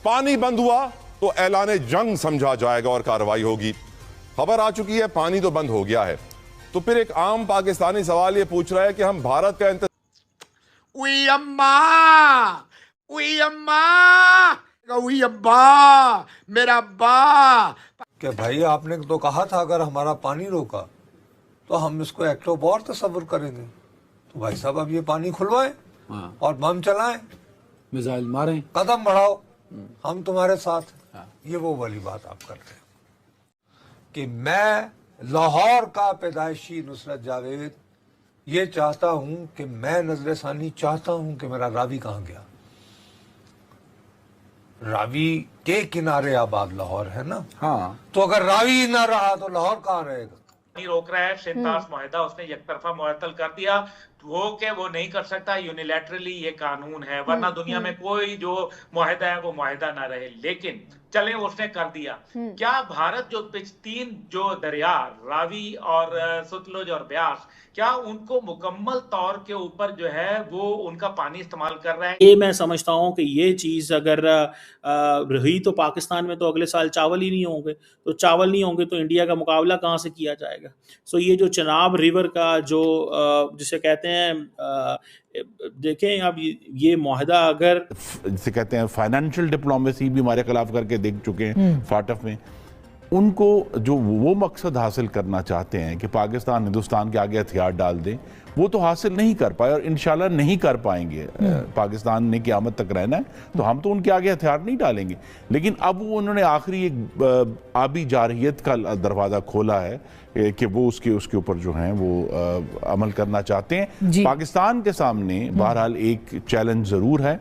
پانی بند ہوا تو اعلان جنگ سمجھا جائے گا اور کارروائی ہوگی. خبر آ چکی ہے پانی تو بند ہو گیا ہے. تو پھر ایک عام پاکستانی سوال یہ پوچھ رہا ہے کہ ہم بھارت کا وی اماں وی اماں وی ابا میرا ابا. کہ بھائی آپ نے تو کہا تھا اگر ہمارا پانی روکا تو ہم اس کو ایکٹ آف وار تصور کریں گے. تو بھائی صاحب اب یہ پانی کھلوائیں اور بم چلائیں, میزائل ماریں, قدم بڑھاؤ, ہم تمہارے ساتھ. یہ وہ والی بات آپ کر رہے ہیں کہ میں لاہور کا پیدائشی نصرت جاوید یہ چاہتا ہوں کہ میں نظر ثانی چاہتا ہوں کہ میرا راوی کہاں گیا. راوی کے کنارے آباد لاہور ہے نا. ہاں تو اگر راوی نہ رہا تو لاہور کہاں رہے گا؟ نہیں روک رہا ہے. سنتاس معاہدہ اس نے یک طرفہ معطل کر دیا. وہ کہ وہ نہیں کر سکتا, یونیلیٹرلی یہ قانون ہے, ورنہ دنیا میں کوئی جو معاہدہ ہے وہ معاہدہ نہ رہے. لیکن چلیں اس نے کر دیا. کیا بھارت جو تین جو دریا راوی اور ستلج اور بیاس, کیا ان کو مکمل طور کے اوپر جو ہے وہ ان کا پانی استعمال کر رہا ہے؟ یہ میں سمجھتا ہوں کہ یہ چیز اگر رہی تو پاکستان میں تو اگلے سال چاول ہی نہیں ہوں گے. تو چاول نہیں ہوں گے تو انڈیا کا مقابلہ کہاں سے کیا جائے گا؟ سو یہ جو چناب ریور کا جو جسے کہتے ہیں, دیکھیں اب یہ معاہدہ اگر جسے کہتے ہیں فائنینشیل ڈپلومیسی بھی ہمارے خلاف کر کے دیکھ چکے ہیں فاٹف میں, ان کو جو وہ مقصد حاصل کرنا چاہتے ہیں کہ پاکستان ہندوستان کے آگے ہتھیار ڈال دیں, وہ تو حاصل نہیں کر پائے اور انشاءاللہ نہیں کر پائیں گے. پاکستان نے قیامت تک رہنا ہے تو ہم تو ان کے آگے ہتھیار نہیں ڈالیں گے. لیکن اب وہ انہوں نے آخری ایک آبی جارحیت کا دروازہ کھولا ہے کہ وہ اس کے اوپر جو ہیں وہ عمل کرنا چاہتے ہیں. پاکستان کے سامنے بہرحال ایک چیلنج ضرور ہے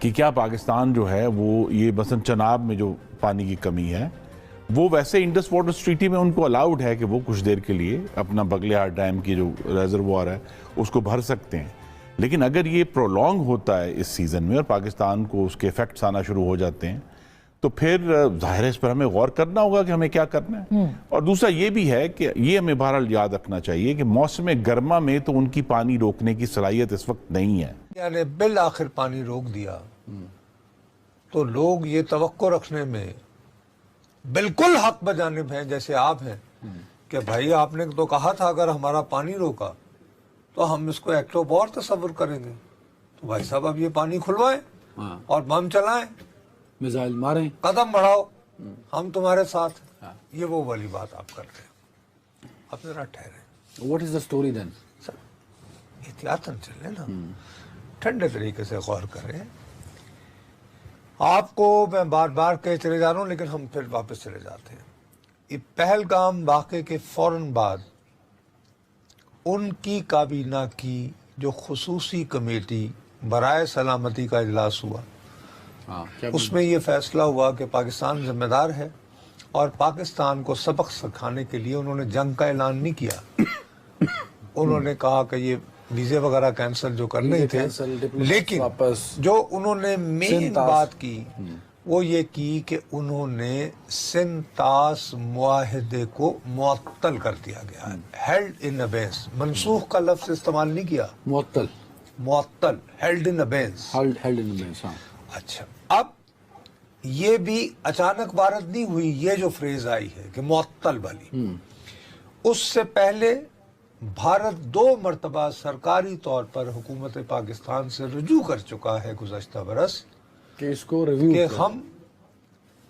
کہ کیا پاکستان جو ہے وہ یہ مثلا چناب میں جو پانی کی کمی ہے, وہ ویسے انڈس واٹرز ٹریٹی میں ان کو الاؤڈ ہے کہ وہ کچھ دیر کے لیے اپنا بغلیہار ڈیم کی جو ریزروار ہے اس کو بھر سکتے ہیں. لیکن اگر یہ پرولونگ ہوتا ہے اس سیزن میں اور پاکستان کو اس کے ایفیکٹس آنا شروع ہو جاتے ہیں تو پھر ظاہر ہے اس پر ہمیں غور کرنا ہوگا کہ ہمیں کیا کرنا ہے. اور دوسرا یہ بھی ہے کہ یہ ہمیں بہرحال یاد رکھنا چاہیے کہ موسم گرما میں تو ان کی پانی روکنے کی صلاحیت اس وقت نہیں ہے. یعنی بالآخر پانی روک دیا تو لوگ یہ توقع رکھنے میں بالکل حق بجانب ہیں جیسے آپ ہیں کہ بھائی آپ نے تو کہا تھا اگر ہمارا پانی روکا تو ہم اس کو ایکٹ آف وار تصور کریں گے. تو بھائی صاحب اب یہ پانی کھلوائیں اور بم چلائیں, میزائل ماریں, قدم بڑھاؤ, ہم تمہارے ساتھ. یہ وہ والی بات آپ کر رہے ہیں. اب ذرا ٹھہریں. واٹ از دا اسٹوری دین؟ احتیاطاً چلیں نا, ٹھنڈے طریقے سے غور کریں. آپ کو میں بار بار کہہ چلے جا رہا ہوں لیکن ہم پھر واپس چلے جاتے ہیں. یہ پہلگام واقعے کے فوراً بعد ان کی کابینہ کی جو خصوصی کمیٹی برائے سلامتی کا اجلاس ہوا, اس میں یہ فیصلہ ہوا کہ پاکستان ذمہ دار ہے اور پاکستان کو سبق سکھانے کے لیے انہوں نے جنگ کا اعلان نہیں کیا. انہوں نے کہا کہ یہ ویزے وغیرہ کینسل جو کرنے تھے, لیکن جو انہوں نے مین بات کی وہ یہ کی کہ انہوں نے سنتاس معاہدے کو معطل کر دیا گیا. ہیلڈ ان ابینس, منسوخ کا لفظ استعمال نہیں کیا, معطل, ہیلڈ ان ابینس. اچھا, اب یہ بھی اچانک وارد نہیں ہوئی یہ جو فریز آئی ہے کہ معطل والی. اس سے پہلے بھارت 2 مرتبہ سرکاری طور پر حکومت پاکستان سے رجوع کر چکا ہے گزشتہ برس کہ اس کو ریویو کہ ہم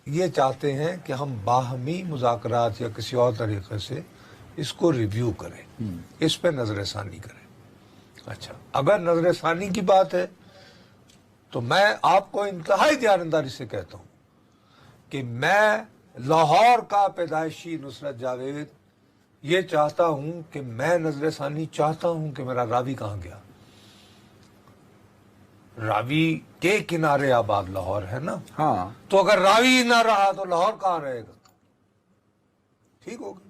یہ چاہتے ہیں کہ ہم باہمی مذاکرات یا کسی اور طریقے سے اس کو ریویو کریں, اس پہ نظر ثانی کریں. اچھا, اگر نظر ثانی کی بات ہے تو میں آپ کو انتہائی دیانتداری سے کہتا ہوں کہ میں لاہور کا پیدائشی نصرت جاوید یہ چاہتا ہوں کہ میں نظر ثانی چاہتا ہوں کہ میرا راوی کہاں گیا. راوی کے کنارے آباد لاہور ہے نا. ہاں, تو اگر راوی نہ رہا تو لاہور کہاں رہے گا؟ ٹھیک ہوگا.